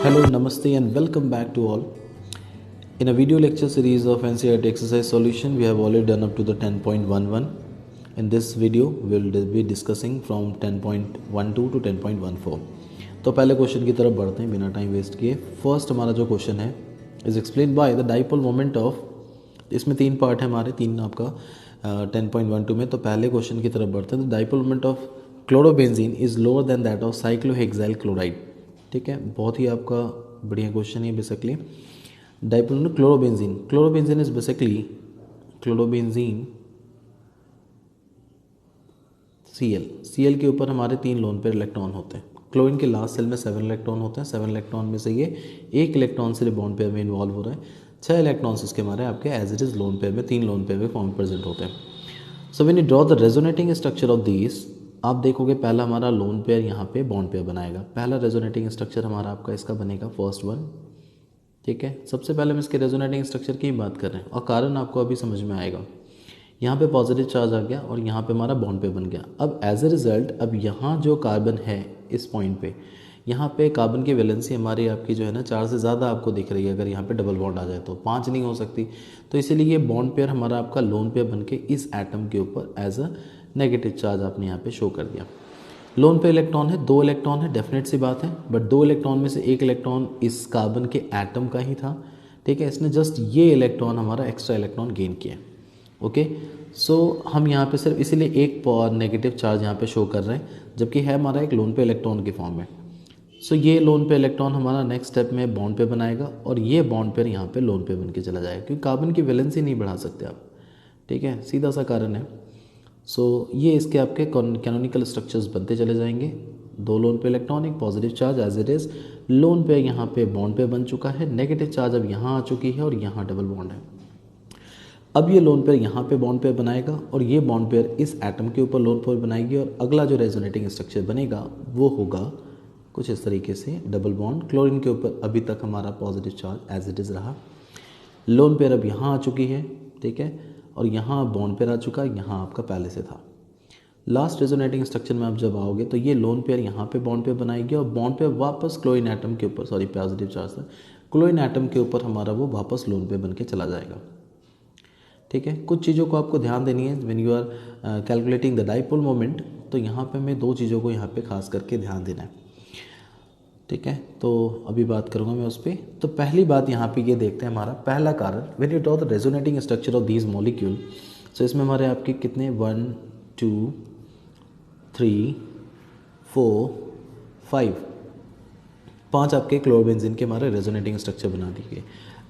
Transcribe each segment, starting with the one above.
Hello, Namaste, and welcome back to all. In a video lecture series of NCERT exercise solution, we have already done up to the 10.11. In this video, we will be discussing from 10.12 to 10.14. तो पहले question की तरफ बढ़ते हैं बिना time waste किए. First हमारा जो क्वेश्चन है is explain by the dipole moment of. इसमें तीन पार्ट है हमारे, तीन आपका 10.12 में. तो पहले क्वेश्चन की तरफ बढ़ते हैं. The dipole moment of chlorobenzene is lower than that of cyclohexyl chloride. ठीक है, बहुत ही आपका बढ़िया क्वेश्चन है. Basically dipole chlorobenzene, chlorobenzene is basically chlorobenzene Cl के ऊपर हमारे 3 लोन पेयर इलेक्ट्रॉन होते हैं. क्लोरीन के लास्ट सेल में 7 इलेक्ट्रॉन होते हैं. 7 इलेक्ट्रॉन में से ये 1 इलेक्ट्रॉन से बॉन्ड पेयर में इन्वॉल्व हो रहे हैं. 6 इलेक्ट्रॉन्स इसके हमारे आपके as it is lone pair में, 3 लोन पेयर में फॉर्म प्रेजेंट होते हैं. So when you draw the resonating structure of these, आप देखोगे पहला हमारा लोन पेयर यहाँ पे बॉन्ड पेयर बनाएगा. पहला रेजोनेटिंग स्ट्रक्चर हमारा आपका इसका बनेगा फर्स्ट वन. ठीक है, सबसे पहले हम इसके रेजोनेटिंग स्ट्रक्चर की बात कर रहे हैं और कारण आपको अभी समझ में आएगा. यहाँ पे पॉजिटिव चार्ज आ गया और यहाँ पे हमारा बॉन्ड पेयर बन गया. अब एज ए रिजल्ट अब यहाँ जो कार्बन है इस पॉइंट पे, यहाँ पे कार्बन की वैलेंसी हमारी आपकी जो है ना 4 से ज़्यादा आपको दिख रही है. अगर यहाँ पे डबल बॉन्ड आ जाए तो 5 नहीं हो सकती. तो इसीलिए ये बॉन्ड पेयर हमारा आपका लोन पेयर बन के इस एटम के ऊपर एज अ नेगेटिव चार्ज आपने यहाँ पे शो कर दिया. लोन पे इलेक्ट्रॉन है, 2 इलेक्ट्रॉन है, डेफिनेट सी बात है. बट 2 इलेक्ट्रॉन में से 1 इलेक्ट्रॉन इस कार्बन के एटम का ही था. ठीक है, इसने जस्ट ये इलेक्ट्रॉन हमारा एक्स्ट्रा इलेक्ट्रॉन गेन किया. ओके, सो हम यहाँ पे सिर्फ इसीलिए एक नेगेटिव चार्ज यहाँ पे शो कर रहे हैं, जबकि है हमारा एक लोन पे इलेक्ट्रॉन की फॉर्म में. सो ये लोन पे इलेक्ट्रॉन हमारा नेक्स्ट स्टेप में बॉन्ड पे बनाएगा और ये बॉन्ड पेयर यहाँ पे लोन पे बन के चला जाएगा, क्योंकि कार्बन की वैलेंसी नहीं बढ़ा सकते आप. ठीक है, सीधा सा कारण है. सो ये इसके आपके कैनोनिकल स्ट्रक्चर्स बनते चले जाएंगे. 2 लोन पे इलेक्ट्रॉन, एक positive charge as it is. Lone pair यहाँ पे बॉन्ड पे बन चुका है, नेगेटिव चार्ज अब यहाँ आ चुकी है और यहाँ डबल बॉन्ड है. अब ये लोन पेयर यहाँ पे बॉन्ड पेयर बनाएगा और ये बॉन्ड पेयर इस एटम के ऊपर लोन पेयर बनाएगी और अगला जो रेजोनेटिंग स्ट्रक्चर बनेगा वो होगा कुछ इस तरीके से, डबल बॉन्ड. क्लोरीन के ऊपर अभी तक हमारा positive charge as it is रहा. लोन पेयर अब यहाँ आ चुकी है. ठीक है, और यहाँ बॉन्ड पेयर आ चुका है, यहाँ आपका पहले से था. लास्ट रेजोनेटिंग स्ट्रक्चर में आप जब आओगे तो ये लोन पेयर यहाँ पे बॉन्ड पेयर बनाएगी और बॉन्ड पेयर वापस क्लोरीन एटम के ऊपर, सॉरी पॉजिटिव चार्ज था, क्लोरीन एटम के ऊपर हमारा वो वापस लोन पेयर बन के चला जाएगा. ठीक है, कुछ चीज़ों को आपको ध्यान देनी है when you are calculating the dipole moment. तो यहाँ पे मैं 2 चीज़ों को यहाँ पे खास करके ध्यान देना है. ठीक है, तो अभी बात करूँगा मैं उस पर. तो पहली बात यहाँ पे ये देखते हैं हमारा पहला कारण, when you draw the resonating structure of these molecule. So इसमें हमारे आपके कितने 1 2 3 4 5 आपके क्लोरोबेंजीन के हमारे रेजोनेटिंग स्ट्रक्चर बना दिए.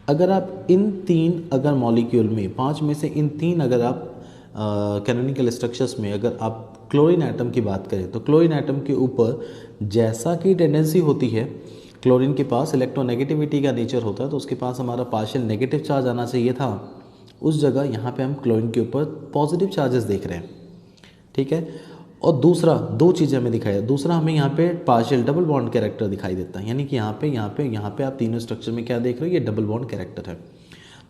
अगर आप इन 3 अगर मॉलिक्यूल में 5 में से इन 3 अगर आप कैनोनिकल स्ट्रक्चर्स में अगर आप क्लोरीन एटम की बात करें तो क्लोरीन एटम के ऊपर जैसा कि टेंडेंसी होती है, क्लोरीन के पास इलेक्ट्रोनेगेटिविटी का नेचर होता है, तो उसके पास हमारा पार्शियल नेगेटिव चार्ज आना चाहिए था. उस जगह यहाँ पे हम क्लोरीन के ऊपर पॉजिटिव चार्जेस देख रहे हैं. ठीक है, और दूसरा 2 चीज़ें हमें दिखाई. दूसरा हमें यहाँ पे पार्शियल डबल बॉन्ड कैरेक्टर दिखाई देता है, यानी कि यहाँ पे आप तीनों स्ट्रक्चर में क्या देख रहे हो, ये डबल बॉन्ड कैरेक्टर है.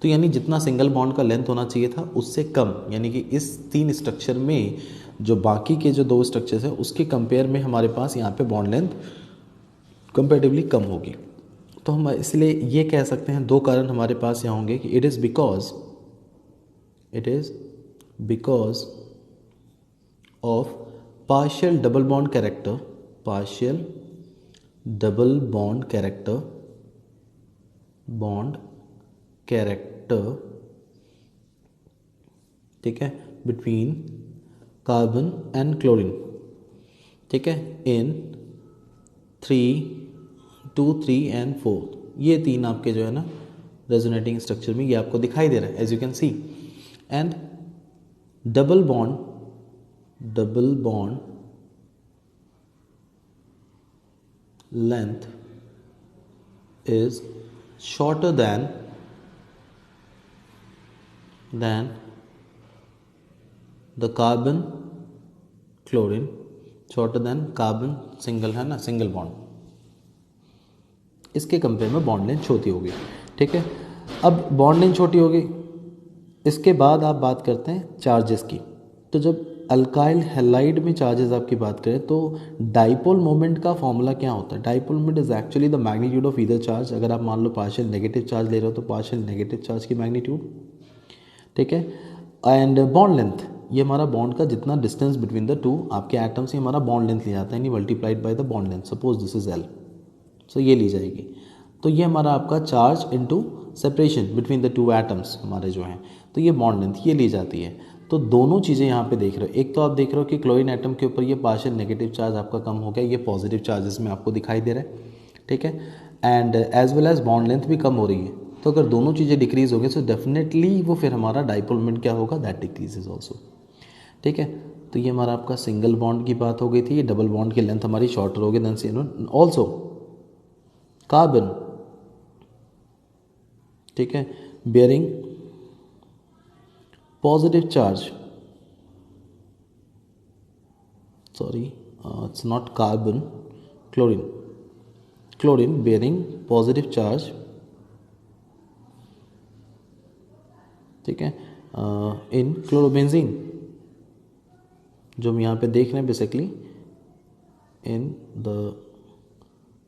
तो यानी जितना सिंगल बॉन्ड का लेंथ होना चाहिए था उससे कम, यानी कि इस 3 स्ट्रक्चर में जो बाकी के जो 2 स्ट्रक्चर्स हैं उसके कंपेयर में हमारे पास यहाँ पे बॉन्ड लेंथ कंपेरेटिवली कम होगी. तो हम इसलिए ये कह सकते हैं 2 कारण हमारे पास यहाँ होंगे कि it is because of partial double bond character, ठीक है, बिटवीन कार्बन एंड क्लोरीन. ठीक है, इन 3 2 3 एंड 4, ये 3 आपके जो है ना रेजोनेटिंग स्ट्रक्चर में ये आपको दिखाई दे रहा है as you can see. And double bond length is shorter than the carbon chlorine, shorter than carbon single है ना, सिंगल बॉन्ड, इसके कंपेयर में बॉन्ड लेंथ छोटी होगी. ठीक है, अब बॉन्ड लेंथ छोटी होगी, इसके बाद आप बात करते हैं चार्जेस की. तो जब अल्काइल हैलाइड में चार्जेस आपकी बात करें तो डाइपोल मोमेंट का फॉर्मूला क्या होता है? Dipole moment is actually the magnitude of either charge. अगर आप मान लो पार्शियल नेगेटिव चार्ज ले रहे हो तो पार्शियल नेगेटिव चार्ज की मैग्नीट्यूड, ठीक है। एंड बॉन्ड लेंथ, ये हमारा बॉन्ड का जितना डिस्टेंस बिटवीन द टू आपके एटम से हमारा बॉन्ड लेंथ ले जाता है, यानी multiplied by the bond length. Suppose this is L, so ये ली जाएगी। तो ये हमारा आपका charge into separation between the two atoms हमारे जो हैं, तो ये बॉन्ड लेंथ ये ली जाती है। तो दोनों चीज़ें यहाँ पे देख रहे हो, एक तो आप देख रहे हो कि क्लोरीन एटम के ऊपर ये पार्शियल नेगेटिव चार्ज आपका कम हो गया, ये पॉजिटिव चार्जेस में आपको दिखाई दे रहा है, ठीक है। And as well as bond length भी कम हो रही है। तो अगर दोनों चीज़ें डिक्रीज हो गई तो डेफिनेटली वो फिर हमारा डाइपोल मोमेंट क्या होगा, दैट डिक्रीजेज ऑल्सो, ठीक है। तो ये हमारा आपका सिंगल बॉन्ड की बात हो गई थी। ये डबल बॉन्ड की लेंथ हमारी शॉर्टर हो गई देन सी ऑल्सो कार्बन, ठीक है, bearing positive charge, sorry it's not carbon, chlorine bearing positive charge, ठीक है, इन क्लोरोबेंजीन, जो हम यहाँ पे देख रहे हैं basically in the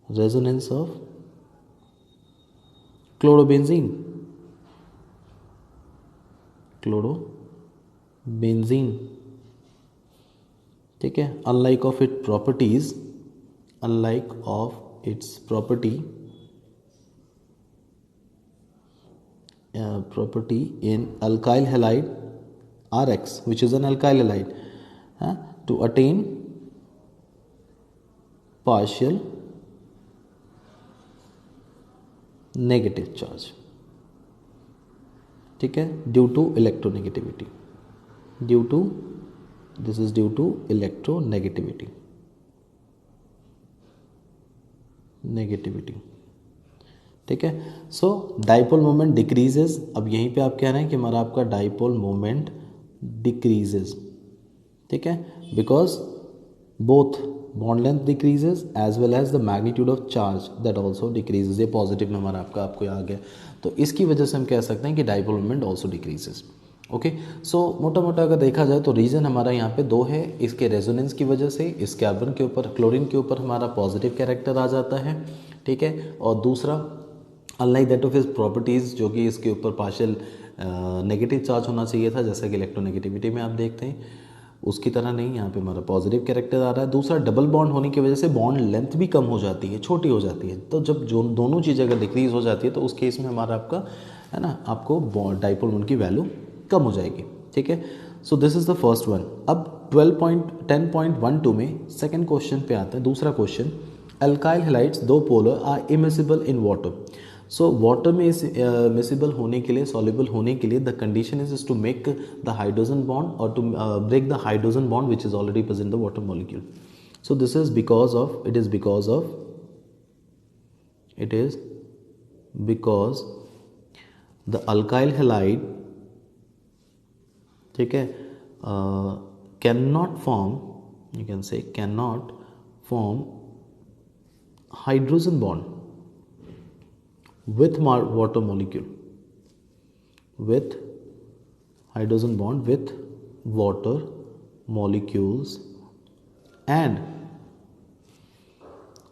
resonance of chlorobenzene, ठीक है। Unlike of it properties, unlike of its property in alkyl halide RX, which is an alkyl halide, to attain partial negative charge, ठीक है, due to electronegativity, this is due to electronegativity, ठीक है। सो dipole moment decreases. अब यहीं पे आप कह रहे हैं कि हमारा आपका डाइपोल मोमेंट डिक्रीजेज, ठीक है, because both bond length decreases as well as the magnitude of charge that also decreases. ये पॉजिटिव नंबर आपको आ गया, तो इसकी वजह से हम कह सकते हैं कि dipole moment also decreases. Okay, so मोटा मोटा अगर देखा जाए तो रीज़न हमारा यहाँ पे दो है, इसके रेजोनेंस की वजह से इस कार्बन के ऊपर, क्लोरीन के ऊपर हमारा पॉजिटिव कैरेक्टर आ जाता है, ठीक है, और दूसरा unlike that of his properties, जो कि इसके ऊपर पार्शियल नेगेटिव चार्ज होना चाहिए था, जैसा कि इलेक्ट्रोनेगेटिविटी में आप देखते हैं, उसकी तरह नहीं, यहाँ पे हमारा पॉजिटिव कैरेक्टर आ रहा है। दूसरा डबल बॉन्ड होने की वजह से बॉन्ड लेंथ भी कम हो जाती है, छोटी हो जाती है। तो जब जो दोनों चीज़ें अगर डिक्रीज हो जाती है तो उस केस में हमारा आपका है ना, आपको डाइपोल मोमेंट की वैल्यू कम हो जाएगी, ठीक है। So this is the first one. अब 10.12 में सेकेंड क्वेश्चन पे आते हैं। दूसरा question, alkyl halides though polar are immiscible in water. So water में मिसिबल होने के लिए, सॉल्युबल होने के लिए, the condition is to make the hydrogen bond और to break the hydrogen bond which is already present the water molecule. So this is because of, it is because the alkyl halide, ठीक है, cannot form, you can say cannot form hydrogen bond with water molecule, with hydrogen bond with water molecules, and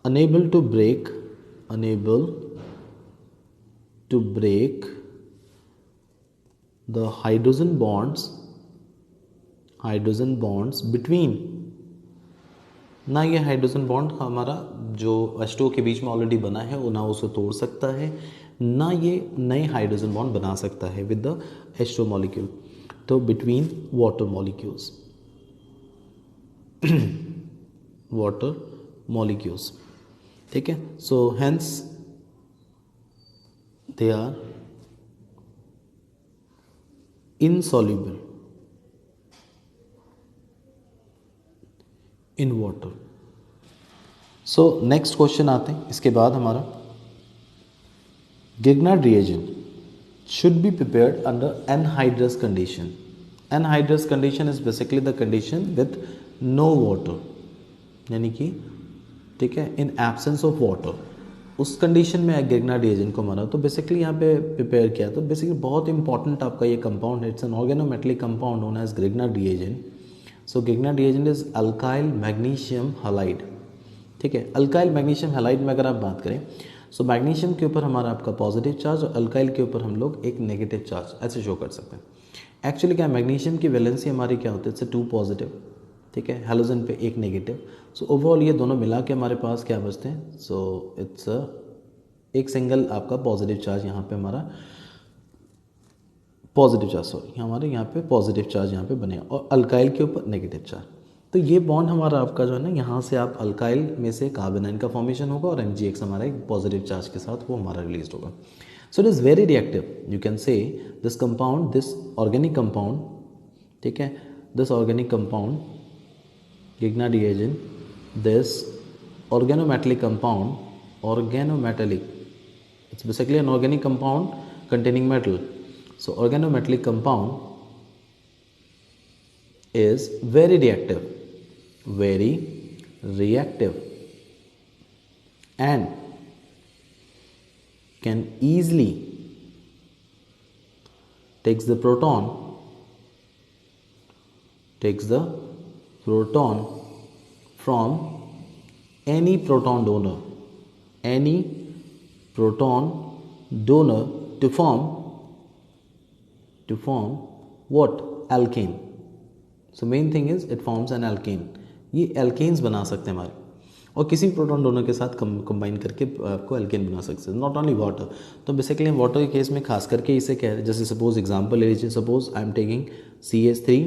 unable to break the hydrogen bonds between, ना ये hydrogen bond हमारा जो H2O के बीच में already बना है वो ना उसे तोड़ सकता है, ना ये नए हाइड्रोजन बॉन्ड बना सकता है विद द H2O मॉलिक्यूल। तो बिटवीन वाटर मॉलिक्यूल्स, ठीक है। So hence they are insoluble in water। So next question आते हैं इसके बाद हमारा, Grignard reagent should be prepared under anhydrous condition। Anhydrous condition is basically the condition with no water, यानी कि ठीक है, इन एब्सेंस ऑफ वाटर, उस कंडीशन में Grignard reagent को माना। तो बेसिकली यहाँ पे प्रिपेयर किया, तो बेसिकली बहुत इंपॉर्टेंट आपका ये कंपाउंड है, it's an organometallic compound known as Grignard reagent। So Grignard reagent is alkyl magnesium halide. ठीक है, अल्काइल मैग्नीशियम हैलाइड में अगर आप बात करें, सो मैग्नीशियम के ऊपर हमारा आपका पॉजिटिव चार्ज और अल्काइल के ऊपर हम लोग एक नेगेटिव चार्ज ऐसे शो कर सकते हैं। एक्चुअली क्या, मैग्नीशियम की वैलेंसी हमारी क्या होती है, इट्स 2 पॉजिटिव, ठीक है, हेलोजन पे एक नेगेटिव। सो ओवरऑल ये दोनों मिला के हमारे पास क्या बचते हैं, सो इट्स एक सिंगल आपका पॉजिटिव चार्ज यहाँ पे हमारा पॉजिटिव चार्ज, सॉरी हमारे यहाँ पे पॉजिटिव चार्ज यहाँ पे बने और अल्काइल के ऊपर नेगेटिव चार्ज। तो ये बॉन्ड हमारा आपका जो है ना, यहाँ से आप अल्काइल में से कार्बन आयन का फॉर्मेशन होगा और MgX हमारा एक पॉजिटिव चार्ज के साथ वो हमारा रिलीज होगा। So it is very reactive, you can से this compound, this organic compound, ठीक है, this organic compound Grignard reagent, this organometallic compound, organometallic, it's basically an organic compound containing metal. So organometallic compound is very reactive and can easily takes the proton from any proton donor to form what, alkane. So main thing is it forms an alkane. ये alkanes बना सकते हैं हमारे, और किसी proton donor के साथ combine करके आपको एल्केन बना सकते हैं, नॉट ओनली वाटर। तो बेसिकली वाटर के केस में खास करके इसे कह रहे हैं, जैसे सपोज एग्जांपल ले लीजिए, suppose I am taking CH3,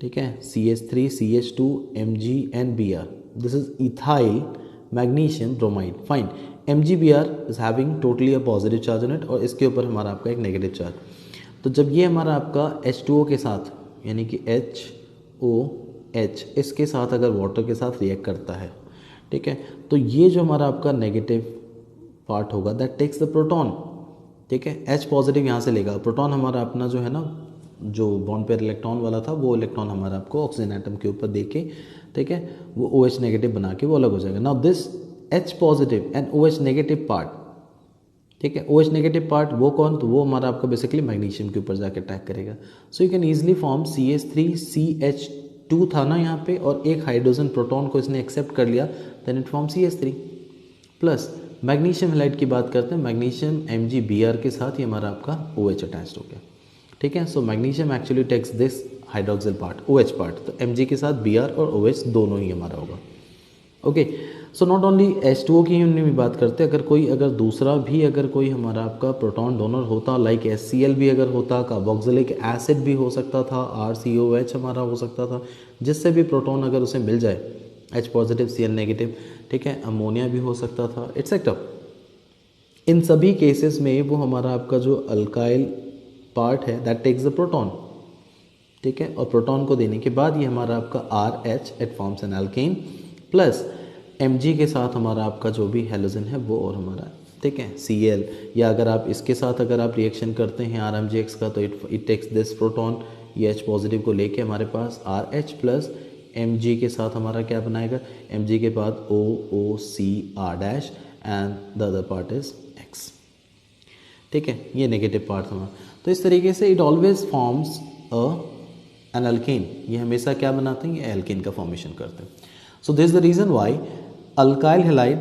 ठीक है, CH3 CH2 MgNBr, this is ethyl magnesium bromide, fine. MgBr is having totally a positive charge on it और इसके ऊपर हमारा आपका एक नेगेटिव चार्ज। तो जब ये हमारा आपका H2O के साथ, यानी कि HOH इसके साथ अगर वाटर के साथ रिएक्ट करता है, ठीक है, तो ये जो हमारा आपका नेगेटिव पार्ट होगा दैट टेक्स द प्रोटॉन, ठीक है, H पॉजिटिव यहाँ से लेगा, प्रोटॉन हमारा अपना जो है ना, जो बॉन्ड पेयर इलेक्ट्रॉन वाला था वो इलेक्ट्रॉन हमारा आपको ऑक्सीजन एटम के ऊपर दे के, ठीक है, वो OH नेगेटिव बना के वो अलग हो जाएगा। Now this H positive and OH negative part, ठीक है, OH नेगेटिव पार्ट वो कौन, तो वो हमारा आपका बेसिकली मैग्नीशियम के ऊपर जाके अटैक करेगा। So you can easily form CH3CH2 था ना यहाँ पे, और एक हाइड्रोजन प्रोटॉन को इसने एक्सेप्ट कर लिया, then it form CH3 plus magnesium halide की बात करते हैं, मैग्नीशियम MgBr के साथ ही हमारा आपका OH अटैच्ड हो गया, ठीक है। So magnesium actually takes this hydroxyl part, OH part, तो Mg के साथ Br और OH दोनों ही हमारा होगा। Okay, so not only H2O की हमने भी बात करते, अगर दूसरा भी अगर कोई हमारा आपका प्रोटॉन डोनर होता, लाइक HCl भी अगर होता, कार्बोक्सिलिक एसिड भी हो सकता था, RCOH हमारा हो सकता था, जिससे भी प्रोटॉन अगर उसे मिल जाए, H पॉजिटिव Cl नेगेटिव, ठीक है, अमोनिया भी हो सकता था, एटसेट्रा। इन सभी केसेस में वो हमारा आपका जो अल्काइल पार्ट है दैट टेक्स द प्रोटॉन, ठीक है, और प्रोटॉन को देने के बाद ये हमारा आपका RH it forms an alkane plus Mg के साथ हमारा आपका जो भी हेलोजन है वो और हमारा, ठीक है, Cl, या अगर आप इसके साथ अगर आप रिएक्शन करते हैं RMgX का, तो इट टेक्स दिस प्रोटॉन, ये H पॉजिटिव को लेके हमारे पास RH प्लस Mg के साथ हमारा क्या बनाएगा, Mg के बाद OOCR' and the other part is X, ठीक है, ये नेगेटिव पार्ट हमारा। तो इस तरीके से it always forms an alkane, ये हमेशा क्या बनाते हैं, ये एल्केन का फॉर्मेशन करते हैं। So this the reason why alkyl halide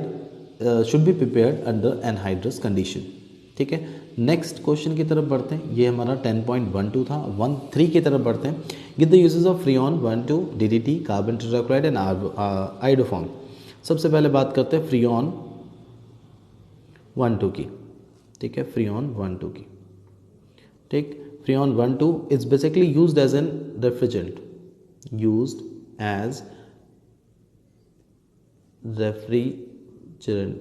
should be prepared under anhydrous condition, ठीक है। नेक्स्ट क्वेश्चन की तरफ बढ़ते हैं, ये हमारा 10.12 था। 1.3 की तरफ बढ़ते हैं। Give the uses of freon 1,2 DDT, carbon tetrachloride and iodoform. सबसे पहले बात करते हैं फ्रीऑन 1,2 की, ठीक है, फ्रीऑन 1,2 की, ठीक। Freon 1,2 is basically used as an refrigerant, used as refrigerant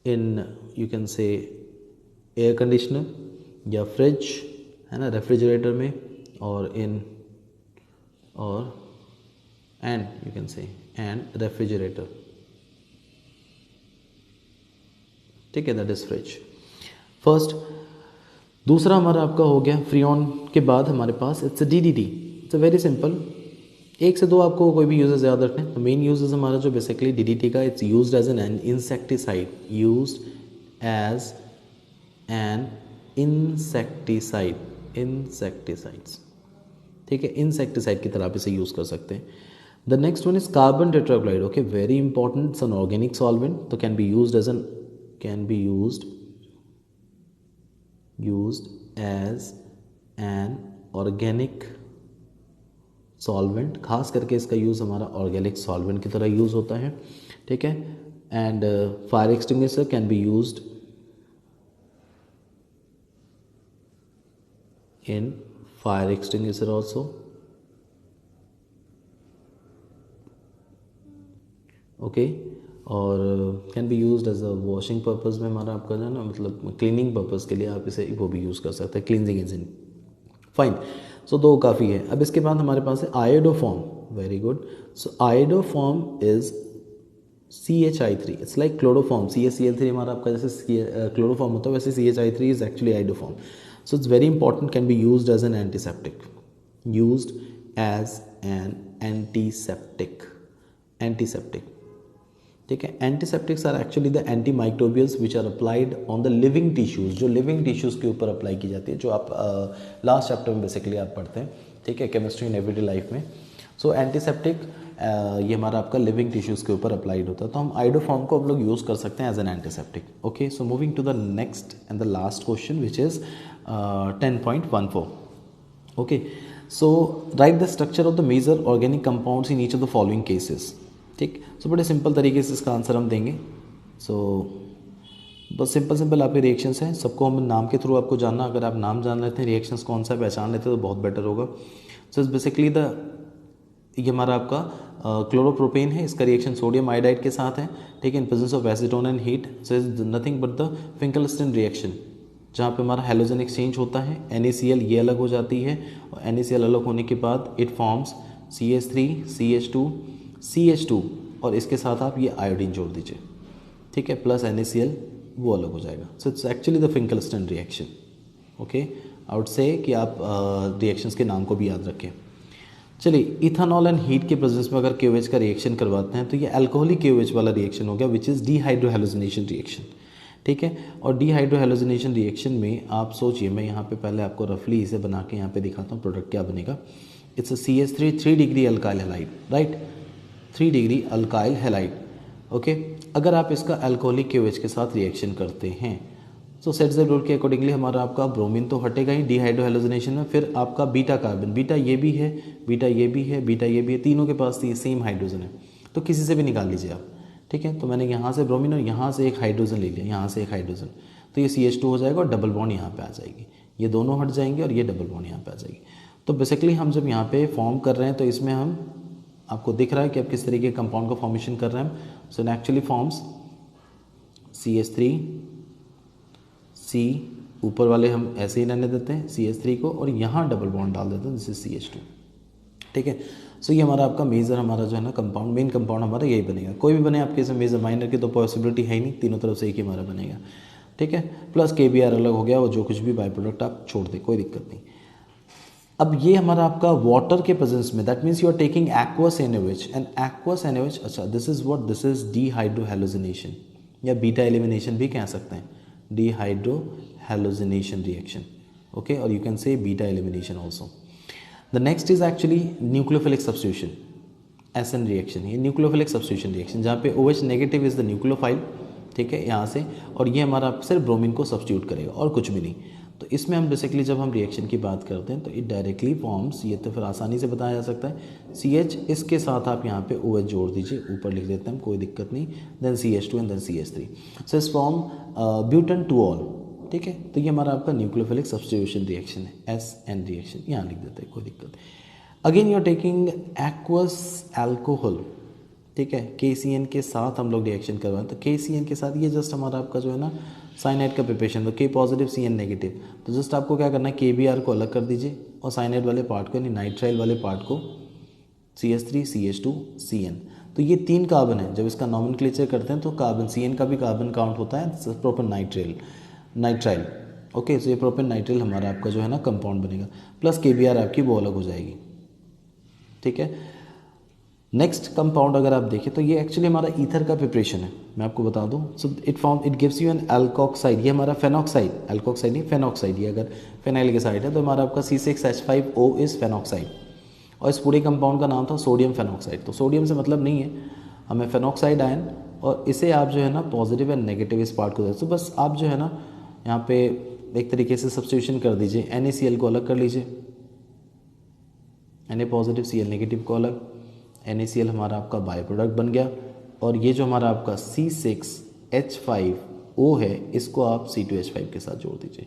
in you can say air conditioner या फ्रिज, है ना, रेफ्रिजरेटर में, और इन और and you can say and refrigerator, ठीक है, दैट इज फ्रिज फर्स्ट। दूसरा हमारा आपका हो गया फ्रीऑन के बाद हमारे पास it's a DDT, it's a very simple, एक से दो आपको कोई भी यूजेस याद रखने। तो मेन यूजेस हमारा जो बेसिकली DDT का, it's used as an insecticide, used as an insecticide, insecticides, ठीक है, इंसेक्टिसाइड की तरह आप इसे यूज़ कर सकते हैं। The next one is carbon tetrachloride, okay, very important, an organic solvent, तो can be used as an organic solvent, खास करके इसका यूज़ हमारा ऑर्गेनिक सॉल्वेंट की तरह यूज़ होता है, ठीक है। And fire extinguisher can be used in fire extinguisher also, okay. और can be used as a washing purpose में, हमारा आपका जो है ना, मतलब क्लीनिंग पर्पज़ के लिए आप इसे वो भी यूज़ कर सकते हैं, क्लींजिंग एजेंट, फाइन। सो दो काफ़ी है। अब इसके बाद हमारे पास है iodoform, very good. So iodoform is CH3, it's like chloroform, CaCl3 हमारा आपका जैसे क्लोरोफॉर्म होता है, वैसे CH3 is actually iodoform. So it's very important, can be used as an antiseptic, used as an antiseptic, ठीक है। Antiseptics are actually the anti microbials which are applied on the living tissues, जो living tissues के ऊपर apply की जाती है, जो आप लास्ट चैप्टर में बेसिकली आप पढ़ते हैं, ठीक है, केमिस्ट्री इन एवरीडे लाइफ में। सो एंटीसेप्टिक ये हमारा आपका लिविंग टिश्यूज़ के ऊपर अप्लाइड होता है, तो हम आयोडोफॉर्म को हम लोग यूज़ कर सकते हैं as an antiseptic, okay. So moving to the next and the last question which is 10.14, okay. So write the structure of the major organic compounds in each of the following cases, ठीक। सो बड़े simple तरीके से इसका answer हम देंगे। सो बस simple आपके रिएक्शंस हैं, सबको हम नाम के थ्रू आपको जानना, अगर आप नाम जान लेते हैं, रिएक्शंस कौन सा पहचान लेते हैं तो बहुत बेटर होगा। सो इस बेसिकली ये हमारा आपका क्लोरोप्रोपेन है, इसका रिएक्शन सोडियम आयोडाइड के साथ है, ठीक है, in presence of acetone and heat. So is nothing but the Finkelstein reaction, जहाँ पे हमारा हैलोजन एक्सचेंज होता है, NaCl ये अलग हो जाती है, और NaCl अलग होने के बाद इट फॉर्म्स CH3 CH2 और इसके साथ आप ये आयोडीन जोड़ दीजिए, ठीक है, प्लस NaCl वो अलग हो जाएगा। So it's actually the Finkelstein reaction, okay. I would say कि आप रिएक्शंस के नाम को भी याद रखें। चलिए, इथेनॉल एंड हीट के प्रेजेंस में अगर KOH का रिएक्शन करवाते हैं तो ये अल्कोहलिक KOH वाला रिएक्शन हो गया, विच इज़ डीहाइड्रोहेलोजिनेशन रिएक्शन, ठीक है। और डीहाइड्रोहेलोजिनेशन रिएक्शन में आप सोचिए, मैं यहाँ पे पहले आपको रफली इसे बना के यहाँ पे दिखाता हूँ, प्रोडक्ट क्या बनेगा। It's a CH3 3 degree alkyl halide, right, 3 degree alkyl halide, okay. अगर आप इसका अल्कोहलिक KOH के साथ रिएक्शन करते हैं तो सेट्स द रूल के अकॉर्डिंगली हमारा आपका ब्रोमीन तो हटेगा ही डीहाइड्रोहेलोजिनेशन में, फिर आपका बीटा कार्बन, बीटा ये भी है, बीटा ये भी है, बीटा ये भी है, तीनों के पास सेम हाइड्रोजन है, तो किसी से भी निकाल लीजिए आप, ठीक है। तो मैंने यहाँ से ब्रोमीन और यहाँ से एक हाइड्रोजन ले लिया, यहाँ से एक हाइड्रोजन, तो ये CH2 हो जाएगा और डबल बॉन्ड यहाँ पे आ जाएगी, ये दोनों हट जाएंगे और ये डबल बॉन्ड यहाँ पे आ जाएगी। तो बेसिकली हम जब यहाँ पे फॉर्म कर रहे हैं तो इसमें हम आपको दिख रहा है कि आप किस तरीके के कंपाउंड का फॉर्मेशन कर रहे हैं। So it actually forms CH3 C, ऊपर वाले हम ऐसे ही रहने देते हैं CH3 को, और यहाँ डबल बॉन्ड डाल देते हैं, दिस इज CH2, ठीक है। सो ये हमारा आपका मेजर, हमारा जो है ना कंपाउंड, मेन कंपाउंड हमारा यही बनेगा। कोई भी बने आपके इसमें मेजर माइनर की तो पॉसिबिलिटी है ही नहीं, तीनों तरफ से एक ही हमारा बनेगा, ठीक है। प्लस KBr अलग हो गया, और जो कुछ भी बाई प्रोडक्ट आप छोड़ दें, कोई दिक्कत नहीं। अब ये हमारा आपका वाटर के प्रेजेंस में, that means you are taking aqueous NaOH, and aqueous NaOH, अच्छा this is what, this is dehydrohalogenation या बीटा एलिमिनेशन भी कह सकते हैं, डीहाइड्रोहेलोजिनेशन रिएक्शन, ओके, और you can say beta elimination also. The next is actually nucleophilic substitution, SN reaction, ये nucleophilic substitution reaction, जहाँ पे OH negative is the nucleophile, ठीक है, यहाँ से, और ये हमारा सिर्फ ब्रोमीन को सब्स्टिट्यूट करेगा और कुछ भी नहीं। तो इसमें हम बेसिकली जब हम रिएक्शन की बात करते हैं तो इट डायरेक्टली फॉर्म्स, ये तो फिर आसानी से बताया जा सकता है, CH, इसके साथ आप यहाँ पे OH जोड़ दीजिए, ऊपर लिख देते हैं, कोई दिक्कत नहीं, then CH2 and then CH3, सो इस फॉर्म ब्यूटन टू ऑल, ठीक है। तो ये हमारा आपका न्यूक्लियोफिलिक सब्स्टिट्यूशन रिएक्शन है, SN रिएक्शन, यहाँ लिख देते हैं, कोई दिक्कत। Again you are taking aqueous alcohol, ठीक है, KCN के साथ हम लोग रिएक्शन करवाएं, तो KCN के साथ ये जस्ट हमारा आपका जो है ना साइनाइड का प्रिपरेशन, तो K पॉजिटिव CN नेगेटिव, तो जस्ट आपको क्या करना है, KBr को अलग कर दीजिए और साइनाइड वाले पार्ट को, यानी नाइट्राइल वाले पार्ट को CH3 CH2 CN, तो ये 3 कार्बन है। जब इसका नॉमेनक्लेचर करते हैं तो कार्बन CN का भी कार्बन काउंट होता है, प्रोपेन नाइट्राइल, ओके। सो ये प्रोपेन नाइट्राइल हमारा आपका जो है ना कंपाउंड बनेगा, प्लस KBr आपकी वो अलग हो जाएगी, ठीक है। नेक्स्ट कंपाउंड अगर आप देखें तो ये एक्चुअली हमारा ईथर का प्रिपरेशन है, मैं आपको बता दूं। So it gives you an alkoxide, ये हमारा फेनॉक्साइड, एल्कोक्साइड नहीं फेनॉक्साइड, ये अगर फेनाइल के साइड है तो हमारा आपका C6H5O इज़ फेनॉक्साइड, और इस पूरे कंपाउंड का नाम था सोडियम फेनॉक्साइड। तो सोडियम से मतलब नहीं है हमें, फेनॉक्साइड आयन, और इसे आप जो है ना पॉजिटिव एंड नेगेटिव इस पार्ट को, तो बस आप जो है ना यहाँ पे एक तरीके से सब्स्टिट्यूशन कर दीजिए, NaCl को अलग कर लीजिए, Na पॉजिटिव Cl नेगेटिव को अलग, NaCl हमारा आपका बाय प्रोडक्ट बन गया, और ये जो हमारा आपका C6H5O है इसको आप C2H5 के साथ जोड़ दीजिए,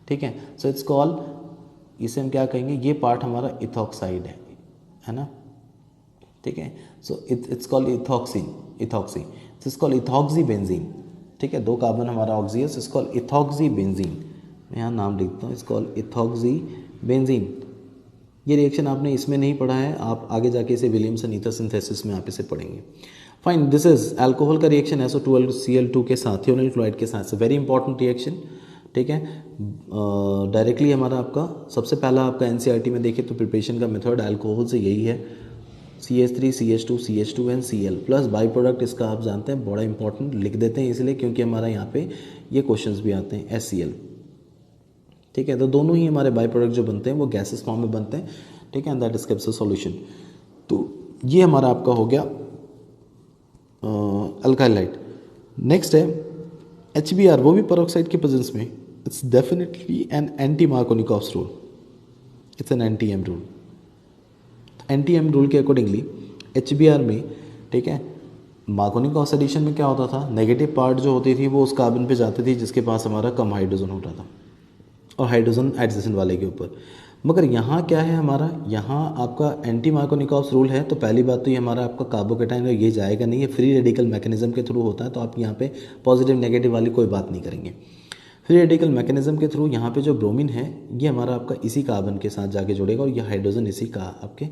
ठीक है। सो इट्स कॉल, इसे हम क्या कहेंगे, ये पार्ट हमारा इथॉक्साइड है ना, ठीक है। So it's called ethoxy, it's called ethoxy benzene, ठीक है। 2 कार्बन हमारा ऑक्सी है, so it's called ethoxy benzene, मैं यहाँ नाम लिखता हूँ, इट्स कॉल्ड इथॉक्सी बेंजीन। ये रिएक्शन आपने इसमें नहीं पढ़ा है, आप आगे जाके इसे विलियमसन ईथर सिंथेसिस में आप इसे पढ़ेंगे। फाइन, दिस इज अल्कोहल का रिएक्शन SO12Cl2 के साथ थियोनाइल क्लोराइड के साथ, वेरी इंपॉर्टेंट रिएक्शन, ठीक है। डायरेक्टली हमारा आपका सबसे पहला आपका NCERT में देखें तो प्रिपरेशन का मेथड अल्कोहल से यही है, CH3 CH2 CH2 and Cl plus by product, इसका आप जानते हैं, बड़ा इंपॉर्टेंट लिख देते हैं इसलिए क्योंकि हमारा यहाँ पे ये क्वेश्चंस भी आते हैं HCl, ठीक है। तो दोनों ही हमारे बाई प्रोडक्ट जो बनते हैं वो गैसेस फॉर्म में बनते हैं, ठीक है, and that scapes a solution. तो ये हमारा आपका हो गया अल्काइलाइट। नेक्स्ट है HBr, वो भी पेरोक्साइड के प्रेजेंस में, it's definitely an anti Markovnikov's rule, it's an NTM rule. NTM rule के अकॉर्डिंगली HBr में, ठीक है, मार्कोनिकॉफ्स एडिशन में क्या होता था, नेगेटिव पार्ट जो होती थी वो उस कार्बन पे जाती थी जिसके पास हमारा कम हाइड्रोजन होता था, और हाइड्रोजन एडजेसेंट वाले के ऊपर। मगर यहाँ क्या है हमारा, यहाँ आपका एंटी मार्कोनिकॉफ्स रूल है, तो पहली बात तो ये हमारा आपका कार्बोकेटाइन है, ये जाएगा नहीं, ये फ्री रेडिकल मैकेनिज्म के थ्रू होता है, तो आप यहाँ पे पॉजिटिव नेगेटिव वाली कोई बात नहीं करेंगे। फ्री रेडिकल मैकेनिज्म के थ्रू यहाँ पे जो ब्रोमीन है ये हमारा आपका इसी कार्बन के साथ जाके जुड़ेगा, और ये हाइड्रोजन इसी का आपके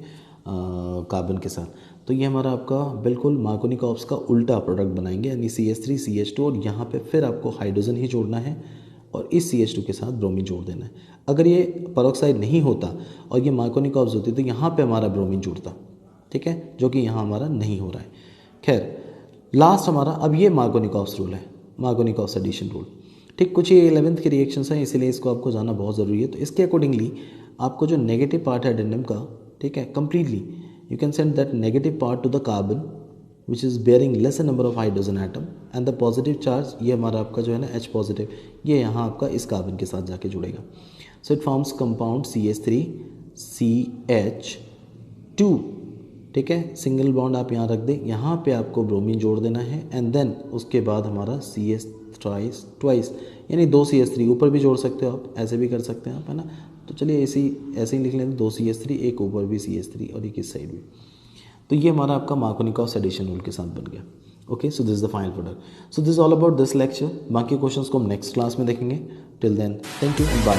कार्बन के साथ, तो ये हमारा आपका बिल्कुल मार्कोनिकॉफ्स का उल्टा प्रोडक्ट बनाएंगे, यानी CH3 CH2, और यहाँ पे फिर आपको हाइड्रोजन ही जोड़ना है और इस CH2 के साथ ब्रोमीन जोड़ देना है। अगर ये पेरोक्साइड नहीं होता और ये मार्कोनिकॉफ्स होती तो यहाँ पे हमारा ब्रोमीन जुड़ता, ठीक है, जो कि यहाँ हमारा नहीं हो रहा है। खैर लास्ट हमारा अब ये मार्कोनिकॉफ्स रूल है, मार्कोनिकॉफ्स एडिशन रूल, ठीक। कुछ ये 11th के रिएक्शंस हैं इसीलिए इसको आपको जानना बहुत ज़रूरी है। तो इसके अकॉर्डिंगली आपको जो नेगेटिव पार्ट है एडेंडम का, ठीक है, completely you can send that negative part two the carbon which is bearing laser number of hydrogen atom, and the positive charge, ये हमारा आपका जो है ना H पॉजिटिव, ये यहाँ आपका इस कार्बन के साथ जाके जुड़ेगा। So it forms compound CH3CH2, ठीक है, सिंगल बॉन्ड आप यहाँ रख दें, यहाँ पे आपको ब्रोमीन जोड़ देना है, एंड देन उसके बाद हमारा CH ट्वाइस, यानी 2 CH3 ऊपर भी जोड़ सकते हो आप, ऐसे भी कर सकते हैं आप, है ना। तो चलिए ऐसे ही लिख लेते, 2 CH3, एक ऊपर भी CH3 और एक इस साइड भी। तो ये हमारा आपका मार्कोनिकॉफ्स एडिशन रूल के साथ बन गया। Okay, so this is the final product. So this all about this lecture. बाकी क्वेश्चंस को हम नेक्स्ट क्लास में देखेंगे। Till then thank you and bye.